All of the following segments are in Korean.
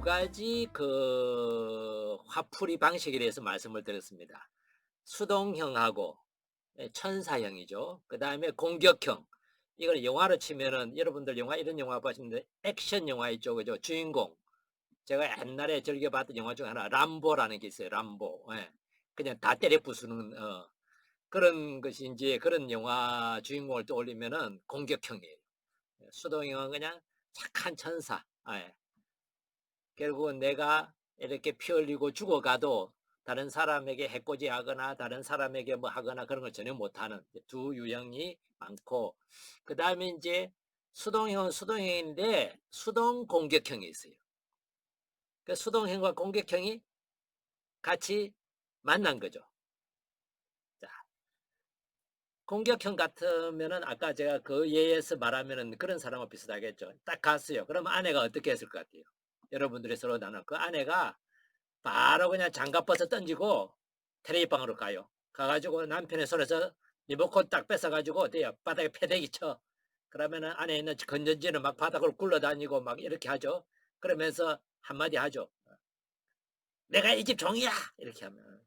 가지 화풀이 방식에 대해서 말씀을 드렸습니다. 수동형하고 천사형이죠. 그다음에 공격형. 이걸 영화로 치면은 여러분들 영화 이런 영화 보시는데 액션 영화 있죠. 그죠? 주인공. 제가 옛날에 즐겨 봤던 영화 중에 하나 람보라는 게 있어요. 람보. 예. 그냥 다 때려 부수는 그런 것이 인제 그런 영화 주인공을 떠올리면은 공격형이에요. 수동형은 그냥 착한 천사. 예. 결국은 내가 이렇게 피 흘리고 죽어가도 다른 사람에게 해코지하거나 다른 사람에게 뭐 하거나 그런 걸 전혀 못하는 두 유형이 많고, 그다음에 인제 수동형은 수동형인데 수동 공격형이 있어요. 그 수동형과 공격형이 같이 만난 거죠. 자, 공격형 같으면은 아까 제가 그 예에서 말하면은 그런 사람하고 비슷하겠죠. 딱 갔어요. 그러면 아내가 어떻게 했을 것 같아요? 여러분들이 서로 나눠 그 아내가 바로 그냥 장갑 벗어 던지고 텔레비방으로 가요. 가 가지고 남편의 손에서 리모컨 딱 뺏어 가지고 어때요? 바닥에 패대기 쳐. 그러면은 안에 있는 건전지는 막 바닥으로 굴러다니고 막 이렇게 하죠. 그러면서 한마디 하죠. "내가 이 집 종이야." 이렇게 하면.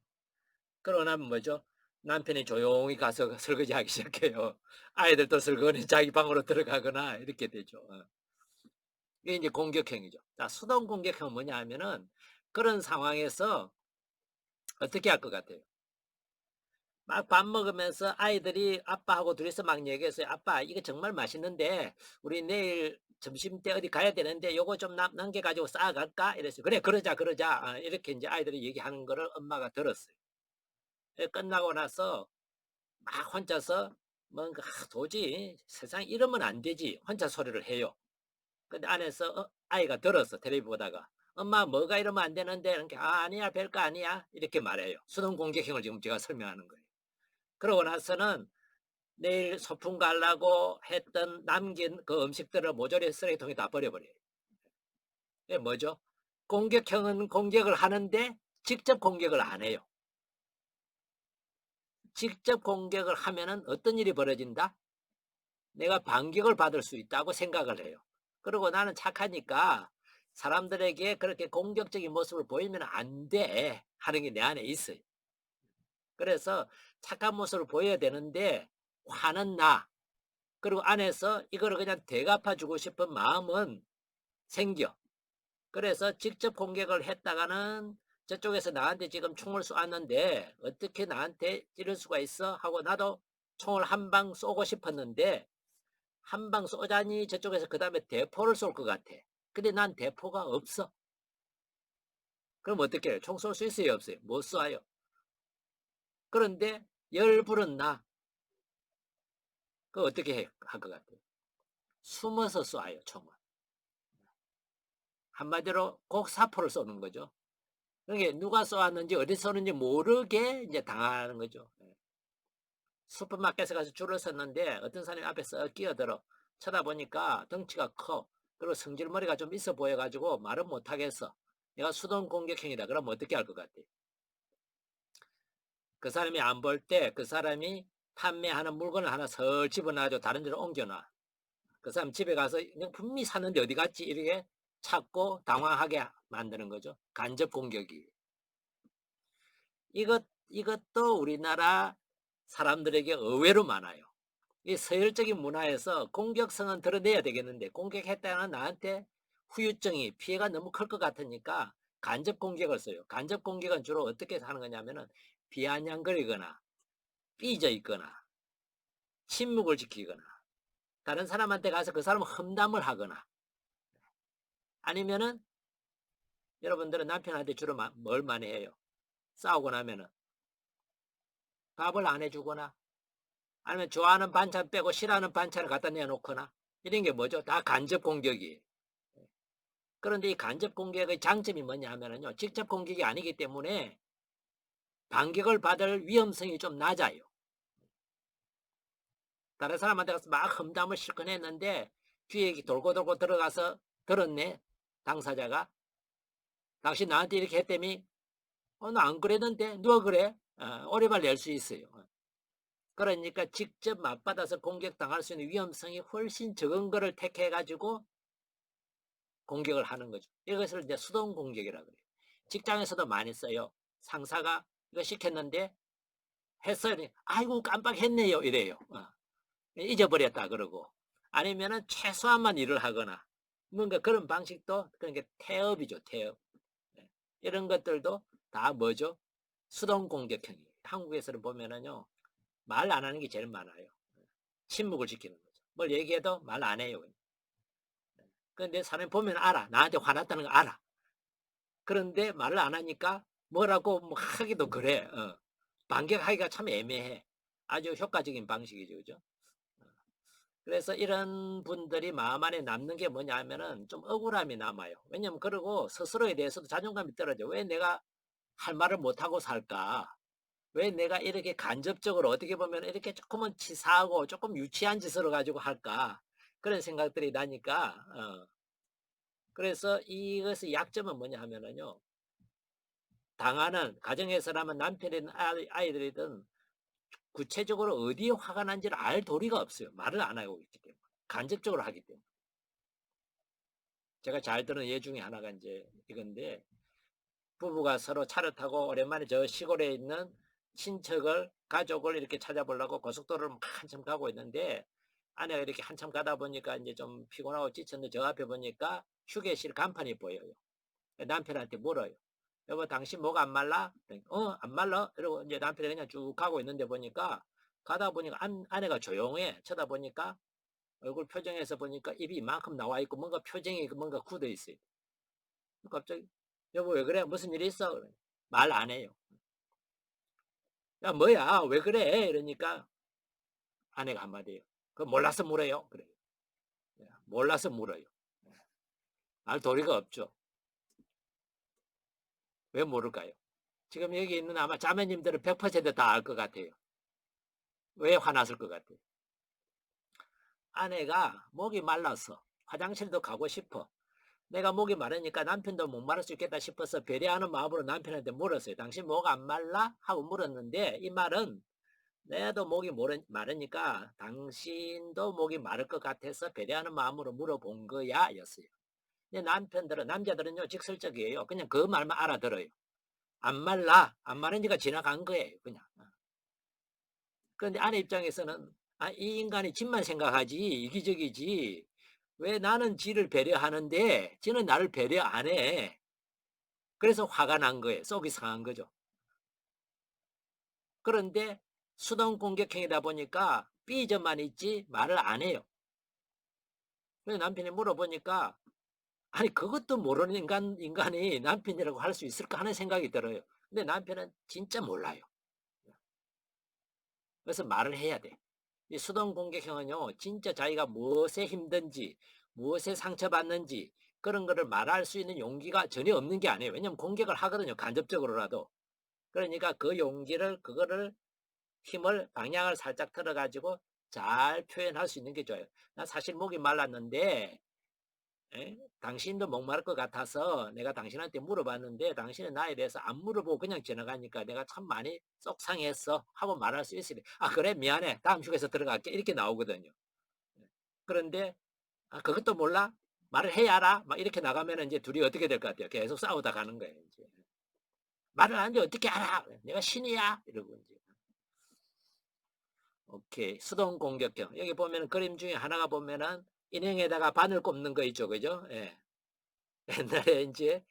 그러고 나면 뭐죠? 남편이 조용히 가서 설거지하기 시작해요. 아이들도 설거지 자기 방으로 들어가거나 이렇게 되죠. 이게 이제 공격형이죠. 자, 수동 공격형은 뭐냐 하면은 그런 상황에서 어떻게 할 것 같아요? 막 밥 먹으면서 아이들이 아빠하고 둘이서 막 얘기했어요. "아빠 이거 정말 맛있는데 우리 내일 점심때 어디 가야 되는데 요거 좀 남겨 가지고 싸갈까?" 이랬어요. "그래 그러자, 그러자." 이렇게 인제 아이들이 얘기하는 거를 엄마가 들었어요. 예, 끝나고 나서 막 혼자서 뭔가 '도저히 세상에 이러면 안 되지.' 혼자 소리를 해요. 근데 안에서 아이가 들었어, 텔레비 보다가. "엄마 뭐가 이러면 안 되는데." 그러니까 "아 아니야. 별거 아니야." 이렇게 말해요. 수동 공격형을 지금 제가 설명하는 거예요. 그러고 나서는 내일 소풍 가려고 했던 남긴 그 음식들을 모조리 쓰레기통에 다 버려버려요. 그게 뭐죠? 공격형은 공격을 하는데 직접 공격을 안 해요. 직접 공격을 하면은 어떤 일이 벌어진다? 내가 반격을 받을 수 있다고 생각을 해요. 그리고 나는 착하니까 사람들에게 그렇게 공격적인 모습을 보이면 안 돼 하는 게 내 안에 있어요. 그래서 착한 모습을 보여야 되는데 화는 나. 그리고 안에서 이거를 그냥 되갚아 주고 싶은 마음은 생겨. 그래서 직접 공격을 했다가는 저쪽에서 나한테 지금 총을 쏘았는데 어떻게 나한테 찌를 수가 있어? 하고 나도 총을 한 방 쏘고 싶었는데 한 방 쏘자니 저쪽에서 그다음에 대포를 쏠 것 같아. 근데 난 대포가 없어. 그럼 어떻게 해요? 총 쏠 수 있어요, 없어요? 못 쏴요. 그런데 열불은 나. 그 어떻게 해? 할 것 같아요? 숨어서 쏴요, 총을. 한마디로 곡사포를 쏘는 거죠. 그게 누가 쏘았는지 어디서 쏘는지 모르게 이제 당하는 거죠. 예. 슈퍼마켓에 가서 줄을 섰는데 어떤 사람이 앞에 서 끼어들어. 쳐다보니까 덩치가 커. 그리고 성질머리가 좀 있어 보여가지고 말은 못하겠어. 내가 수동 공격형이다. 그러면 어떻게 할 것 같아? 그 사람이 안 볼 때 그 사람이 판매하는 물건을 하나 설 집어넣어가지고 다른 데로 옮겨놔. 그 사람 집에 가서 분명히 샀는데 어디 갔지? 이렇게 찾고 당황하게 만드는 거죠. 간접 공격이. 이것도 우리나라 사람들에게 의외로 많아요. 이 서열적인 문화에서 공격성은 드러내야 되겠는데 공격했다는 나한테 후유증이 피해가 너무 클 것 같으니까 간접 공격을 써요. 간접 공격은 주로 어떻게 하는 거냐면은 비아냥거리거나 삐져 있거나 침묵을 지키거나 다른 사람한테 가서 그 사람을 험담을 하거나 아니면은 여러분들은 남편한테 주로 뭘 많이 해요? 싸우고 나면은 밥을 안 해주거나 아니면 좋아하는 반찬 빼고 싫어하는 반찬을 갖다 내놓거나 이런 게 뭐죠? 다 간접 공격이에요. 그런데 이 간접 공격의 장점이 뭐냐 하면은요. 직접 공격이 아니기 때문에 반격을 받을 위험성이 좀 낮아요. 다른 사람한테 가서 막 험담을 실컷 했는데 뒤에 돌고 돌고 들어가서 들었네. 당사자가. 당신 나한테 이렇게 했더니 나 안 그랬는데 누가 그래? 오해발 낼 수 있어요. 그러니까 직접 맞받아서 공격당할 수 있는 위험성이 훨씬 적은 거를 택해 가지고 공격을 하는 거죠. 이것을 이제 수동 공격이라고 그래요. 직장에서도 많이 써요. 상사가 이거 시켰는데 했어요. 아이고 깜빡했네요 이래요. 잊어버렸다 그러고, 아니면은 최소한만 일을 하거나 뭔가 그런 방식도, 그러니까 태업이죠. 태업. 예. 이런 것들도 다 뭐죠? 수동 공격형이에요. 한국에서는 보면은요, 말 안 하는 게 제일 많아요. 침묵을 지키는 거죠. 뭘 얘기해도 말 안 해요. 그런데 사람이 보면 알아. 나한테 화났다는 거 알아. 그런데 말을 안 하니까 뭐라고 뭐 하기도 그래. 반격하기가 참 애매해. 아주 효과적인 방식이죠. 그죠? 그래서 이런 분들이 마음 안에 남는 게 뭐냐 하면은 좀 억울함이 남아요. 왜냐면 그러고 스스로에 대해서도 자존감이 떨어져. 왜 내가 할 말을 못하고 살까? 왜 내가 이렇게 간접적으로 어떻게 보면 이렇게 조금은 치사하고 조금 유치한 짓을 가지고 할까? 그런 생각들이 나니까, 그래서 이것의 약점은 뭐냐 하면은요, 당하는 가정에서라면 남편이든 아이들이든 구체적으로 어디에 화가 난지를 알 도리가 없어요. 말을 안 하고 있기 때문에. 간접적으로 하기 때문에. 제가 잘 들은 예 중에 하나가 이제 이건데, 부부가 서로 차를 타고 오랜만에 저 시골에 있는 친척을, 가족을 이렇게 찾아보려고 고속도로를 막 한참 가고 있는데, 아내가 이렇게 한참 가다 보니까 이제 좀 피곤하고 지쳤는데 저 앞에 보니까 휴게실 간판이 보여요. 남편한테 물어요. 여보, 당신 목 안 말라? 안 말라? 이러고 이제 남편이 그냥 쭉 가고 있는데 보니까, 가다 보니까 아내가 조용해. 쳐다보니까 얼굴 표정에서 보니까 입이 이만큼 나와 있고 뭔가 표정이 뭔가 굳어 있어요. 갑자기, 여보 왜 그래? 무슨 일 있어? 말 안 해요. 야 뭐야 왜 그래? 이러니까 아내가 한마디예요. 그 몰라서 물어요. 그래요. 몰라서 물어요. 알 도리가 없죠. 왜 모를까요? 지금 여기 있는 아마 자매님들은 100%다 알 것 같아요. 왜 화났을 것 같아요? 아내가 목이 말라서 화장실도 가고 싶어. 내가 목이 마르니까 남편도 목 마를 수 있겠다 싶어서 배려하는 마음으로 남편한테 물었어요. 당신 목 안 말라? 하고 물었는데, 이 말은 내도 목이 마르니까 당신도 목이 마를 것 같아서 배려하는 마음으로 물어본 거야 였어요. 근데 남자들은요 직설적이에요. 그냥 그 말만 알아들어요. 안 말라, 안 마르니까 지나간 거예요 그냥. 그런데 아내 입장에서는, 이 인간이 집만 생각하지 이기적이지 왜 나는 지를 배려하는데 지는 나를 배려 안 해. 그래서 화가 난 거예요. 속이 상한 거죠. 그런데 수동 공격형이다 보니까 삐져만 있지 말을 안 해요. 그래서 남편이 물어보니까, 아니 그것도 모르는 인간이 남편이라고 할 수 있을까 하는 생각이 들어요. 근데 남편은 진짜 몰라요. 그래서 말을 해야 돼. 이 수동 공격형은요, 진짜 자기가 무엇에 힘든지, 무엇에 상처받는지, 그런 거를 말할 수 있는 용기가 전혀 없는 게 아니에요. 왜냐면 공격을 하거든요, 간접적으로라도. 그러니까 그 용기를, 그거를, 힘을, 방향을 살짝 틀어가지고 잘 표현할 수 있는 게 좋아요. 나 사실 목이 말랐는데, 당신도 목마를 것 같아서 내가 당신한테 물어봤는데 당신은 나에 대해서 안 물어보고 그냥 지나가니까 내가 참 많이 속상했어 하고 말할 수 있으니, 그래 미안해 다음 휴게소 들어갈게 이렇게 나오거든요. 그런데 그것도 몰라? 말을 해야 알아? 막 이렇게 나가면 이제 둘이 어떻게 될 것 같아요? 계속 싸우다 가는 거예요. 이제. 말을 안 해 어떻게 알아? 내가 신이야? 이러고 이제. 오케이. 수동 공격형. 여기 보면 그림 중에 하나가 보면은 인형에다가 바늘 꼽는 거 있죠. 그죠? 예. 옛날에 이제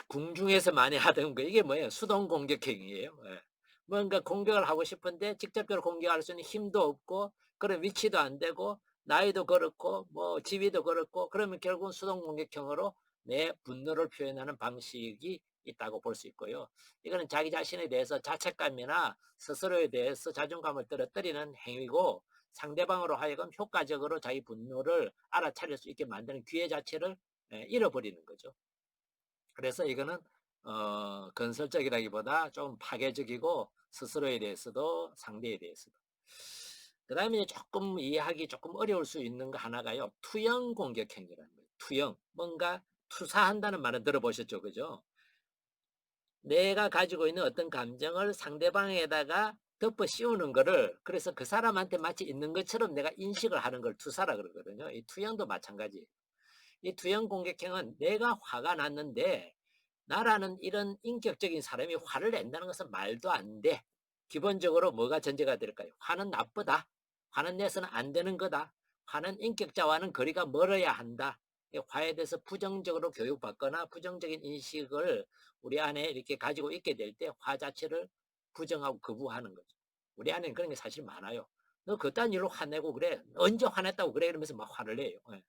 궁중에서 많이 하던 거, 이게 뭐예요? 수동 공격형이에요. 예. 뭔가 공격을 하고 싶은데 직접적으로 공격할 수 있는 힘도 없고 그런 위치도 안 되고 나이도 그렇고 뭐 지위도 그렇고, 그러면 결국은 수동 공격형으로 내 분노를 표현하는 방식이 있다고 볼 수 있고요. 이거는 자기 자신에 대해서 자책감이나 스스로에 대해서 자존감을 떨어뜨리는 행위고, 상대방으로 하여금 효과적으로 자기 분노를 알아차릴 수 있게 만드는 기회 자체를 잃어버리는 거죠. 그래서 이거는 건설적이라기보다 좀 파괴적이고, 스스로에 대해서도 상대에 대해서도. 그 다음에 조금 이해하기 조금 어려울 수 있는 거 하나가요, 투영 공격행위라는 거예요. 투영, 뭔가 투사한다는 말은 들어보셨죠, 그죠? 내가 가지고 있는 어떤 감정을 상대방에다가 덮어 씌우는 거를, 그래서 그 사람한테 마치 있는 것처럼 내가 인식을 하는 걸 투사라 그러거든요. 이 투영도 마찬가지예요. 이 투영 공격형은 내가 화가 났는데 나라는 이런 인격적인 사람이 화를 낸다는 것은 말도 안 돼. 기본적으로 뭐가 전제가 될까요? 화는 나쁘다. 화는 내서는 안 되는 거다. 화는 인격자와는 거리가 멀어야 한다. 화에 대해서 부정적으로 교육받거나 부정적인 인식을 우리 안에 이렇게 가지고 있게 될 때 화 자체를 부정하고 거부하는 거죠. 우리 안에는 그런 게 사실 많아요. 너 그딴 일로 화내고 그래. 언제 화냈다고 그래. 이러면서 막 화를 내요. 예.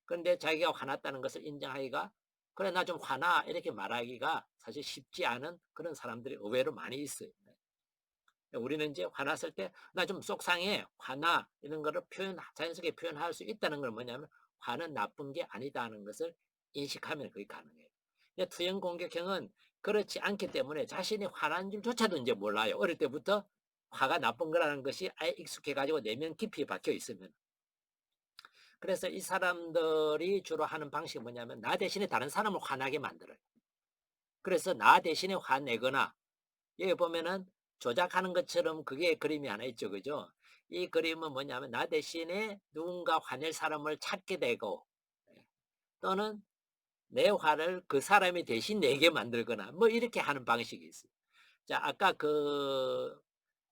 그런데 자기가 화났다는 것을 인정하기가 그래 나 좀 화나 이렇게 말하기가 사실 쉽지 않은 그런 사람들이 의외로 많이 있어요. 우리는 이제 화났을 때 나 좀 속상해 화나 이런 거를 자연스럽게 표현할 수 있다는 건 뭐냐면 화는 나쁜 게 아니다는 것을 인식하면 그게 가능해요. 투영 공격형은 그렇지 않기 때문에 자신이 화난 줄조차도 이제 몰라요. 어릴 때부터 화가 나쁜 거라는 것이 아예 익숙해 가지고 내면 깊이 박혀 있으면. 그래서 이 사람들이 주로 하는 방식이 뭐냐면 나 대신에 다른 사람을 화나게 만들어요. 그래서 나 대신에 화내거나 여기 보면은 조작하는 것처럼 그게 그림이 하나 있죠. 그죠? 이 그림은 뭐냐면 나 대신에 누군가 화낼 사람을 찾게 되고 또는 내 화를 그 사람이 대신 내게 만들거나 뭐 이렇게 하는 방식이 있어요. 자, 아까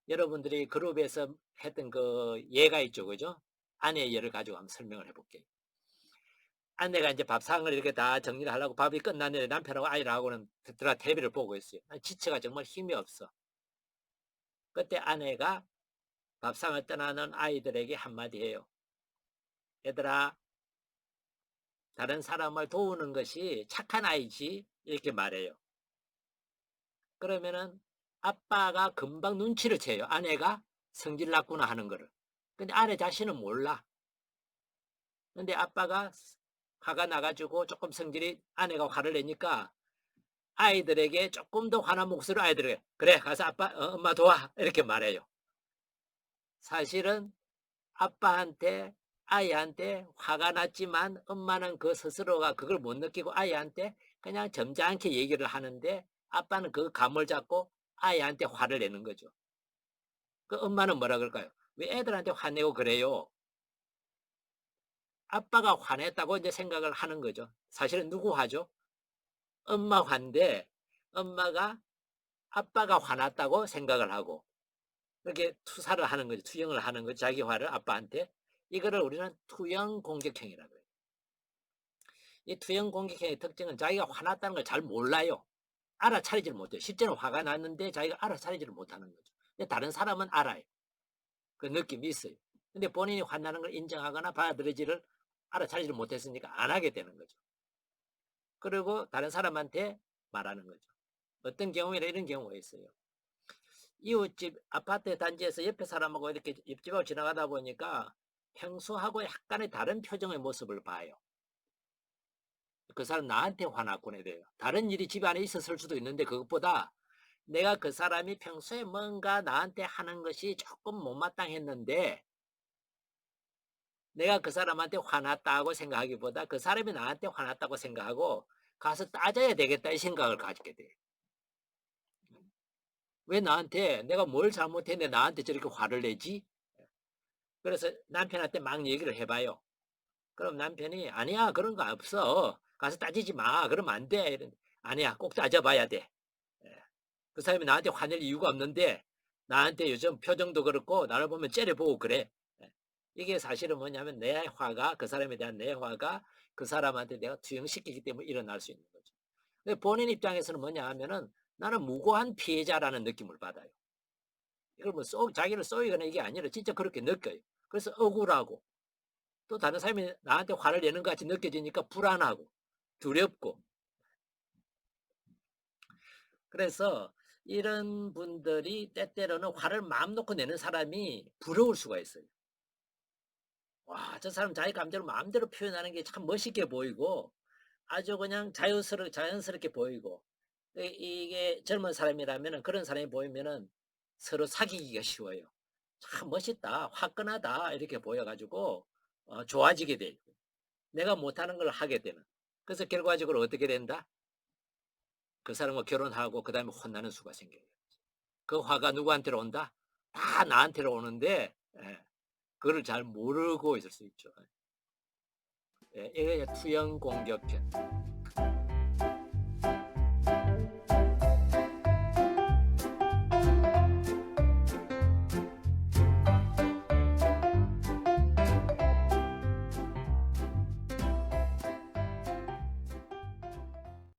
여러분들이 그룹에서 했던 그 예가 있죠. 그죠? 아내의 예를 가지고 한번 설명을 해볼게요. 아내가 이제 밥상을 이렇게 다 정리를 하려고 밥이 끝났는데 남편하고 아이하고는 들어가 텔레비를 보고 있어요. 지체가 정말 힘이 없어. 그때 아내가 밥상을 떠나는 아이들에게 한마디 해요. 얘들아, 다른 사람을 도우는 것이 착한 아이지. 이렇게 말해요. 그러면은 아빠가 금방 눈치를 채요. 아내가 성질 났구나 하는 거를. 근데 아내 자신은 몰라. 근데 아빠가 화가 나가지고 조금 성질이 아내가 화를 내니까 아이들에게 조금 더 화난 목소리로 아이들에게 그래 가서 아빠 엄마 도와 이렇게 말해요. 사실은 아빠한테 아이한테 화가 났지만 엄마는 그 스스로가 그걸 못 느끼고 아이한테 그냥 점잖게 얘기를 하는데 아빠는 그 감을 잡고 아이한테 화를 내는 거죠. 그 엄마는 뭐라 그럴까요? 왜 애들한테 화내고 그래요? 아빠가 화냈다고 이제 생각을 하는 거죠. 사실은 누구 화죠? 엄마 화인데 엄마가 아빠가 화났다고 생각을 하고 그렇게 투사를 하는 거죠. 투영을 하는 거죠. 자기 화를 아빠한테. 이거를 우리는 투영 공격형이라고 해요. 이 투영 공격형의 특징은 자기가 화났다는 걸 잘 몰라요. 알아차리지를 못해요. 실제로 화가 났는데 자기가 알아차리지를 못하는 거죠. 근데 다른 사람은 알아요. 그 느낌이 있어요. 근데 본인이 화나는 걸 인정하거나 받아들이지를 알아차리지를 못했으니까 안 하게 되는 거죠. 그리고 다른 사람한테 말하는 거죠. 어떤 경우에는 이런 경우가 있어요. 이웃집 아파트 단지에서 옆에 사람하고 이렇게 옆집하고 지나가다 보니까 평소하고 약간의 다른 표정의 모습을 봐요. 그 사람 나한테 화났구나 이래요. 다른 일이 집 안에 있었을 수도 있는데 그것보다 내가 그 사람이 평소에 뭔가 나한테 하는 것이 조금 못마땅했는데 내가 그 사람한테 화났다고 생각하기보다 그 사람이 나한테 화났다고 생각하고 가서 따져야 되겠다 이 생각을 가지게 돼요. 왜 나한테 내가 뭘 잘못했는데 나한테 저렇게 화를 내지? 그래서 남편한테 막 얘기를 해봐요. 그럼 남편이 아니야 그런 거 없어. 가서 따지지 마. 그러면 안 돼. 아니야 꼭 따져봐야 돼. 예. 그 사람이 나한테 화낼 이유가 없는데 나한테 요즘 표정도 그렇고 나를 보면 째려보고 그래. 예. 이게 사실은 뭐냐면 내 화가 그 사람에 대한 내 화가 그 사람한테 내가 투영시키기 때문에 일어날 수 있는 거죠. 근데 본인 입장에서는 뭐냐 하면은 나는 무고한 피해자라는 느낌을 받아요. 이걸 뭐 자기를 쏘이거나 이게 아니라 진짜 그렇게 느껴요. 그래서 억울하고 또 다른 사람이 나한테 화를 내는 것 같이 느껴지니까 불안하고 두렵고 그래서 이런 분들이 때때로는 화를 마음 놓고 내는 사람이 부러울 수가 있어요. 와, 저 사람 자기 감정을 마음대로 표현하는 게 참 멋있게 보이고 아주 그냥 자연스럽게 보이고 이게 젊은 사람이라면 그런 사람이 보이면은 서로 사귀기가 쉬워요. 참 멋있다, 화끈하다 이렇게 보여가지고 좋아지게 돼요. 내가 못하는 걸 하게 되는. 그래서 결과적으로 어떻게 된다? 그 사람과 결혼하고 그다음에 혼나는 수가 생겨요. 그 화가 누구한테로 온다? 다 나한테로 오는데 그거를 잘 모르고 있을 수 있죠. 예, 이게 투영 공격편.